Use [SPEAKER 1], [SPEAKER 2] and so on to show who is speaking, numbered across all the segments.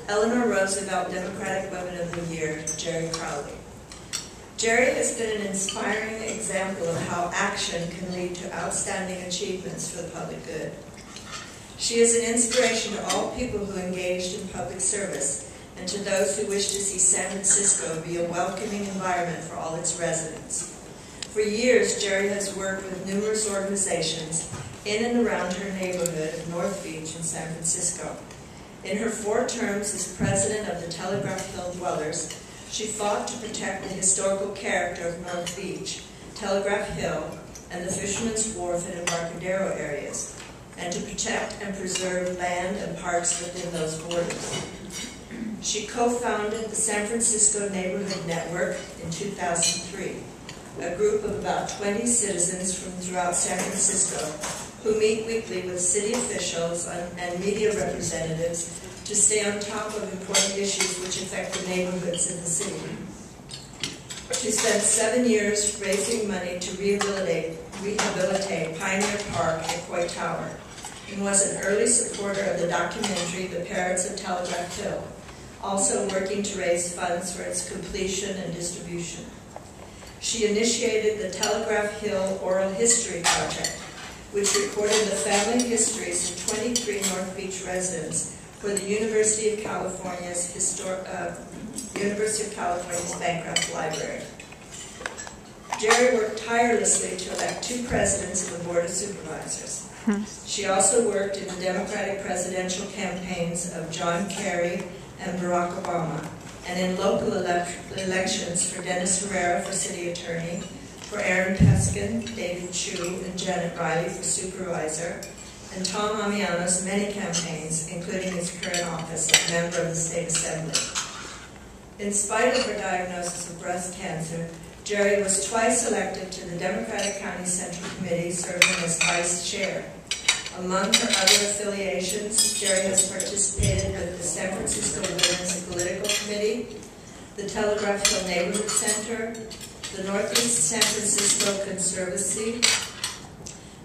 [SPEAKER 1] Eleanor Roosevelt Democratic Women of the Year, Gerry Crowley. Gerry has been an inspiring example of how action can lead to outstanding achievements for the public good. She is an inspiration to all people who engaged in public service and to those who wish to see San Francisco be a welcoming environment for all its residents. For years, Gerry has worked with numerous organizations in and around her neighborhood of North Beach in San Francisco. In her 4 terms as president of the Telegraph Hill Dwellers, she fought to protect the historical character of North Beach, Telegraph Hill, and the Fisherman's Wharf and Embarcadero areas, and to protect and preserve land and parks within those borders. She co-founded the San Francisco Neighborhood Network in 2003, a group of about 20 citizens from throughout San Francisco who meet weekly with city officials and media representatives to stay on top of important issues which affect the neighborhoods in the city. She spent 7 years raising money to rehabilitate Pioneer Park at Coy Tower and was an early supporter of the documentary The Parrots of Telegraph Hill, also working to raise funds for its completion and distribution. She initiated the Telegraph Hill Oral History Project, which recorded the family histories of 23 North Beach residents for the University of California's Bancroft Library. Gerry worked tirelessly to elect 2 presidents of the Board of Supervisors. She also worked in the Democratic presidential campaigns of John Kerry and Barack Obama, and in local elections for Dennis Herrera for city attorney, for Aaron Peskin, David Chu, and Janet Riley for supervisor, and Tom Amiano's many campaigns, including his current office as member of the State Assembly. In spite of her diagnosis of breast cancer, Gerry was twice elected to the Democratic County Central Committee, serving as vice chair. Among her other affiliations, Gerry has participated with the San Francisco Women's Political Committee, the Telegraph Hill Neighborhood Center, the Northeast San Francisco Conservancy,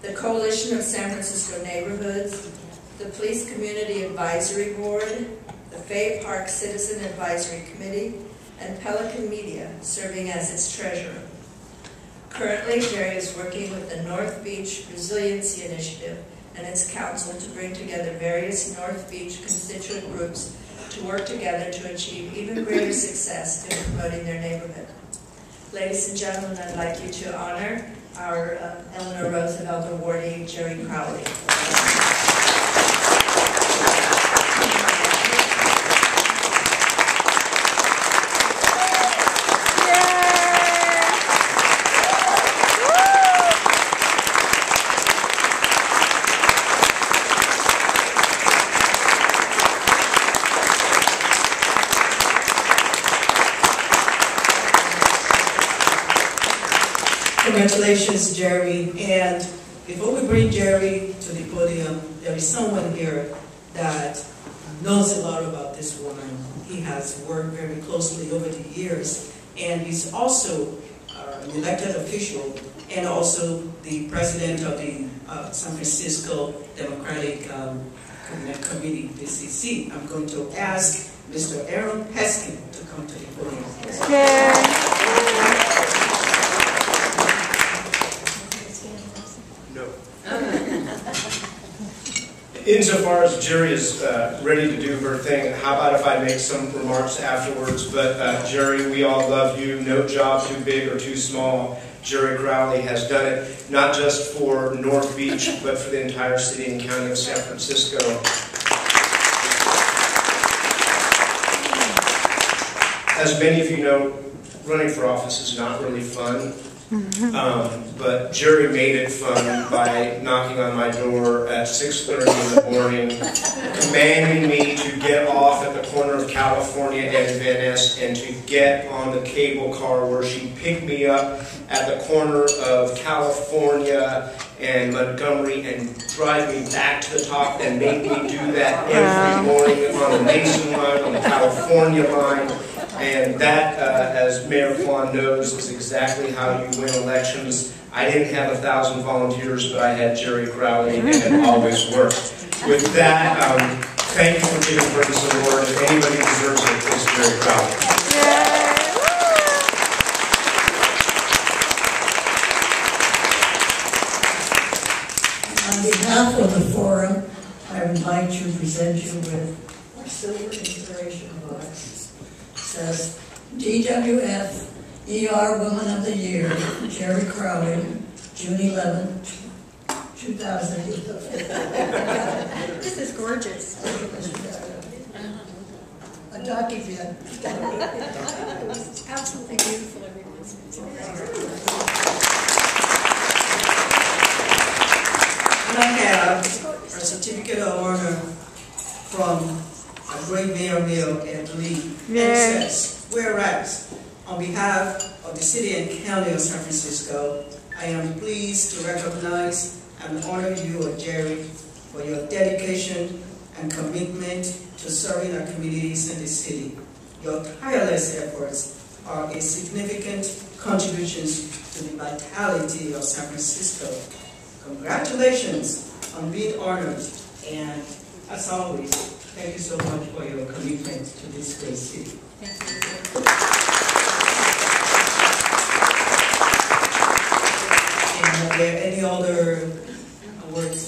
[SPEAKER 1] the Coalition of San Francisco Neighborhoods, the Police Community Advisory Board, the Fay Park Citizen Advisory Committee, and Pelican Media, serving as its treasurer. Currently, Gerry is working with the North Beach Resiliency Initiative and its council to bring together various North Beach constituent groups to work together to achieve even greater success in promoting their neighborhood. Ladies and gentlemen, I'd like you to honor our Eleanor Roosevelt awardee, Gerry Crowley.
[SPEAKER 2] Congratulations, Gerry. And before we bring Gerry to the podium, there is someone here that knows a lot about this woman. He has worked very closely over the years, and he's also an elected official and also the president of the San Francisco Democratic Committee, PCC. I'm going to ask Mr. Aaron Peskin to come to the podium.
[SPEAKER 3] Yeah.
[SPEAKER 4] Insofar as Gerry is ready to do her thing, how about if I make some remarks afterwards? But Gerry, we all love you. No job too big or too small. Gerry Crowley has done it, not just for North Beach, but for the entire city and county of San Francisco. As many of you know, running for office is not really fun. But Gerry made it fun by knocking on my door at 6:30 in the morning, commanding me to get off at the corner of California and Van Ness and to get on the cable car where she picked me up at the corner of California and Montgomery and drive me back to the top, and made me do that every morning on the Mason line, on the California line. And that, as Mayor Kwan knows, is exactly how you win elections. I didn't have 1,000 volunteers, but I had Gerry Crowley, and it always worked. With that, Thank you for giving her this award. If anybody deserves it, it's Gerry Crowley.
[SPEAKER 3] On behalf of the forum, I would like to present you with our Silver Inspiration Award. It says, DWF ER Woman of the Year, Gerry Crowley, June 11, 2000.
[SPEAKER 5] This is gorgeous.
[SPEAKER 3] A document.
[SPEAKER 5] Absolutely beautiful, everyone.
[SPEAKER 2] And I have a certificate of honor from a great mayor and Lee. And it says, whereas, on behalf of the city and county of San Francisco, I am pleased to recognize and honor you, Gerry, for your dedication and commitment to serving our communities in the city. Your tireless efforts are a significant contribution to the vitality of San Francisco. Congratulations on being honored, and as always, thank you so much for your commitment to this great city.
[SPEAKER 5] Thank you.
[SPEAKER 2] And are there any other awards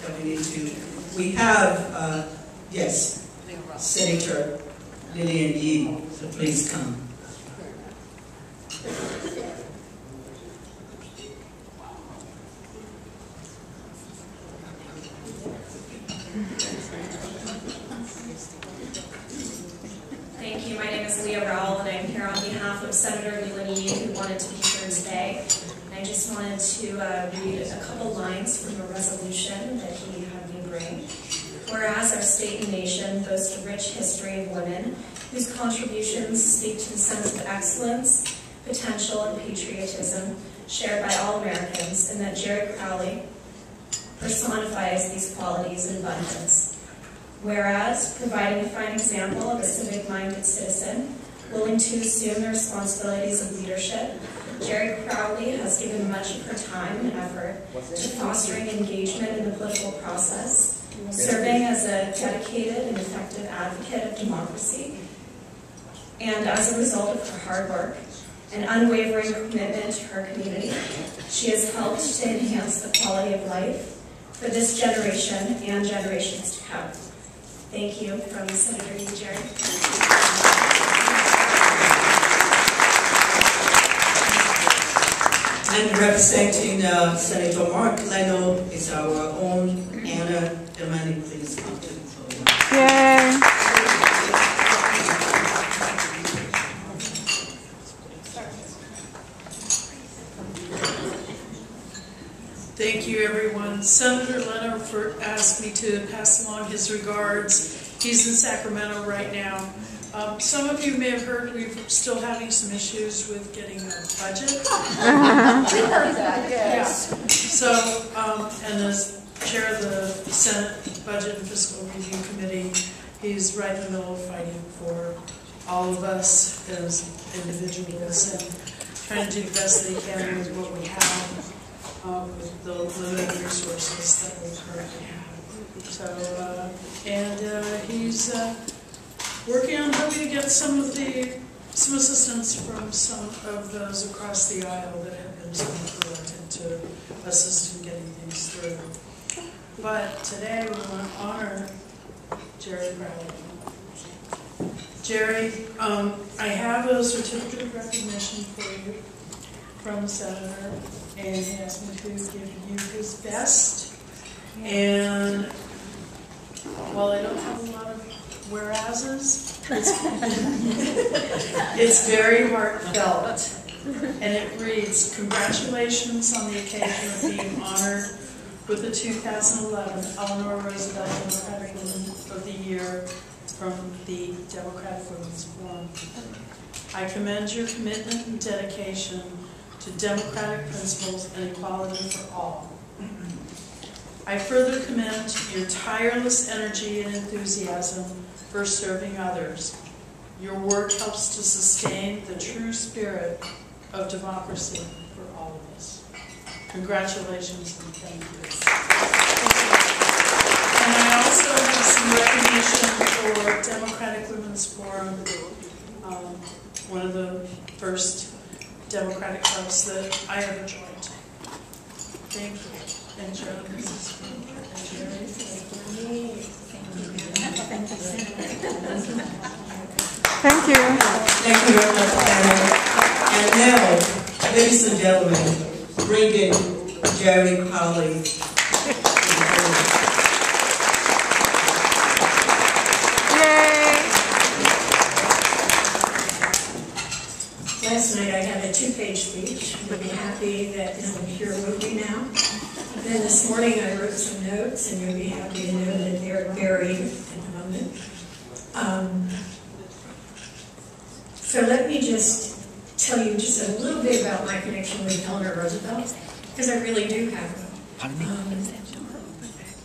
[SPEAKER 2] that we need to? We have, yes, Senator Leland Yee, so please come.
[SPEAKER 6] Thank you. My name is Cheryl, and I'm here on behalf of Senator Leland, who wanted to be here today. And I just wanted to read a couple lines from a resolution that he had me bring. Whereas our state and nation boast a rich history of women whose contributions speak to the sense of excellence, potential, and patriotism shared by all Americans, and that Gerry Crowley personifies these qualities in abundance. Whereas, providing a fine example of a civic-minded citizen, willing to assume the responsibilities of leadership, Gerry Crowley has given much of her time and effort to fostering engagement in the political process, serving as a dedicated and effective advocate of democracy, and as a result of her hard work and unwavering commitment to her community, she has helped to enhance the quality of life for this generation and generations to come. Thank you from Senator Gerry.
[SPEAKER 2] And representing Senator Mark Leno is our own Anna Demani. Please come to the podium.
[SPEAKER 7] Yay!
[SPEAKER 8] Thank you, everyone. Senator Leno asked me to pass along his regards. He's in Sacramento right now. Some of you may have heard we're still having some issues with getting a budget.
[SPEAKER 5] We heard that, yes.
[SPEAKER 8] Yeah. So, and as chair of the Senate Budget and Fiscal Review Committee, he's right in the middle of fighting for all of us as individuals and trying to do the best that he can with what we have. With the limited resources that we currently have. So, he's working on hoping to get some assistance from some of those across the aisle that have been so reluctant to assist in getting things through. But today we want to honor Gerry Crowley. Gerry, I have a certificate of recognition for you from the senator, and he asked me to give you his best. And while I don't have a lot of whereases, it's very heartfelt. And it reads, congratulations on the occasion of being honored with the 2011 Eleanor Roosevelt Democratic Woman of the Year from the Democratic Women's Forum. I commend your commitment and dedication to democratic principles and equality for all. I further commend your tireless energy and enthusiasm for serving others. Your work helps to sustain the true spirit of democracy for all of us. Congratulations and thank you. And I also have some recognition for Democratic Women's Forum, one of the first Democratic clubs that I ever joined. Thank you. And Cheryl, this is for Gerry.
[SPEAKER 7] Thank you.
[SPEAKER 2] Thank you very much, Anna. And now, ladies and gentlemen, bring in Gerry Crowley.
[SPEAKER 3] Last night I had a 2-page speech. You'll be happy that I'm here with me now. Then this morning I wrote some notes, and you'll be happy to know that they're buried at the moment. So let me just tell you just a little bit about my connection with Eleanor Roosevelt, because I really do have one.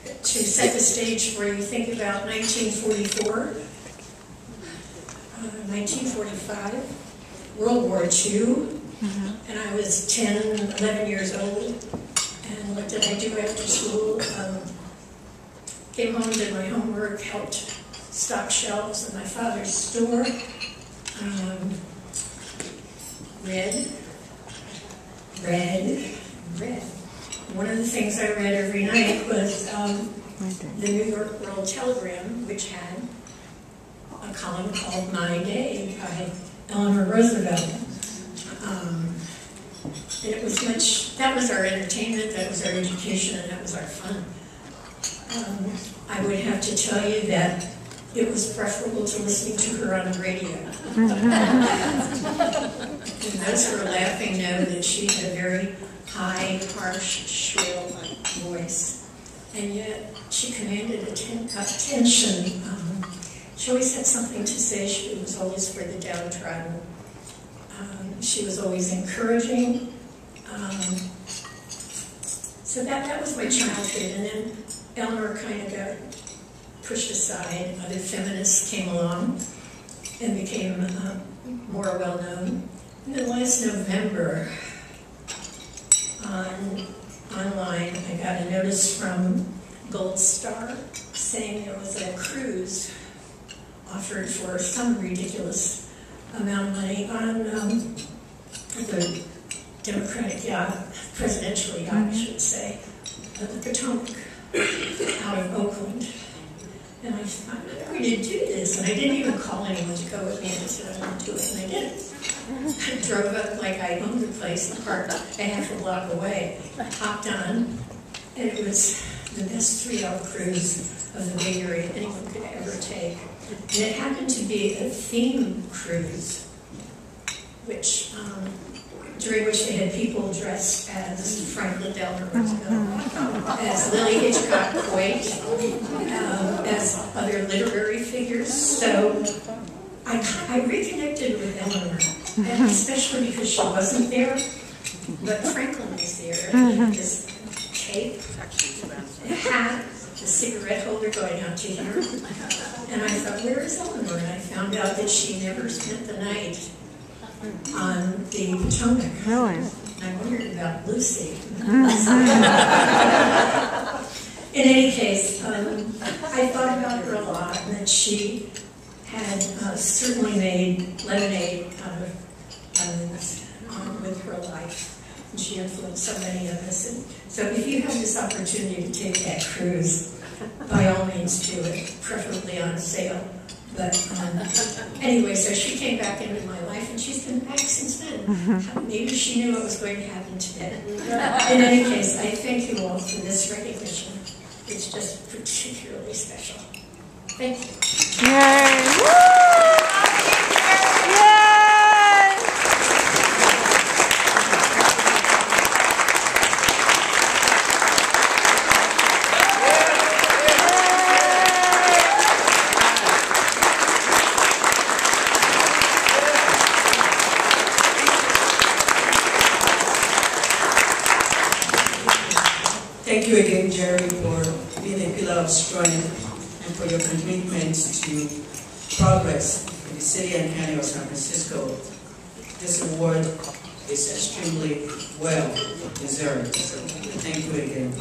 [SPEAKER 3] To set the stage for you, think about 1944, 1945. World War II, and I was 10, 11 years old, and what did I do after school? Came home, did my homework, helped stock shelves in my father's store, read. One of the things I read every night was the New York World Telegram, which had a column called My Day by Eleanor Roosevelt. And it was that was our entertainment, that was our education, and that was our fun. I would have to tell you that it was preferable to listening to her on the radio. And those who are laughing know that she had a very high, harsh, shrill voice. And yet she commanded attention. She always had something to say. She was always for the downtrodden. She was always encouraging. So that was my childhood. And then Eleanor kind of got pushed aside. Other feminists came along and became more well-known. And then last November, online, I got a notice from Gold Star saying there was a cruise offered for some ridiculous amount of money on the Democratic yacht, presidential yacht, I should say, of the Potomac, out of Oakland. And I thought, I'm going to do this. And I didn't even call anyone to go with me. I just said, I'm going to do it. And I did it. I drove up like I owned the place and parked a half a block away. I hopped on, and it was the best 3-hour cruise of the Bay Area anyone could ever take. And it happened to be a theme cruise, which during which they had people dressed as Franklin Delano Roosevelt, as Lily Hitchcock Coit, as other literary figures. So I reconnected with Eleanor, and especially because she wasn't there, but Franklin was there, and he had this cape, a hat, a cigarette holder going out to here. And I thought, where is Eleanor? And I found out that she never spent the night on the Potomac.
[SPEAKER 7] Really?
[SPEAKER 3] And I wondered about Lucy. In any case, I thought about her a lot, and that she had certainly made lemonade out of lemons with her life. And she influenced so many of us. And so if you have this opportunity to take that cruise, by all means do it, preferably on sale. But anyway, so she came back into my life, and she's been back since then. Maybe she knew what was going to happen today. In any case, I thank you all for this recognition. It's just particularly special. Thank you.
[SPEAKER 7] Yay! Woo! Yay!
[SPEAKER 2] Thank you again, Gerry, for being a pillar of strength and for your commitment to progress in the city and county of San Francisco. This award is extremely well deserved. So thank you again.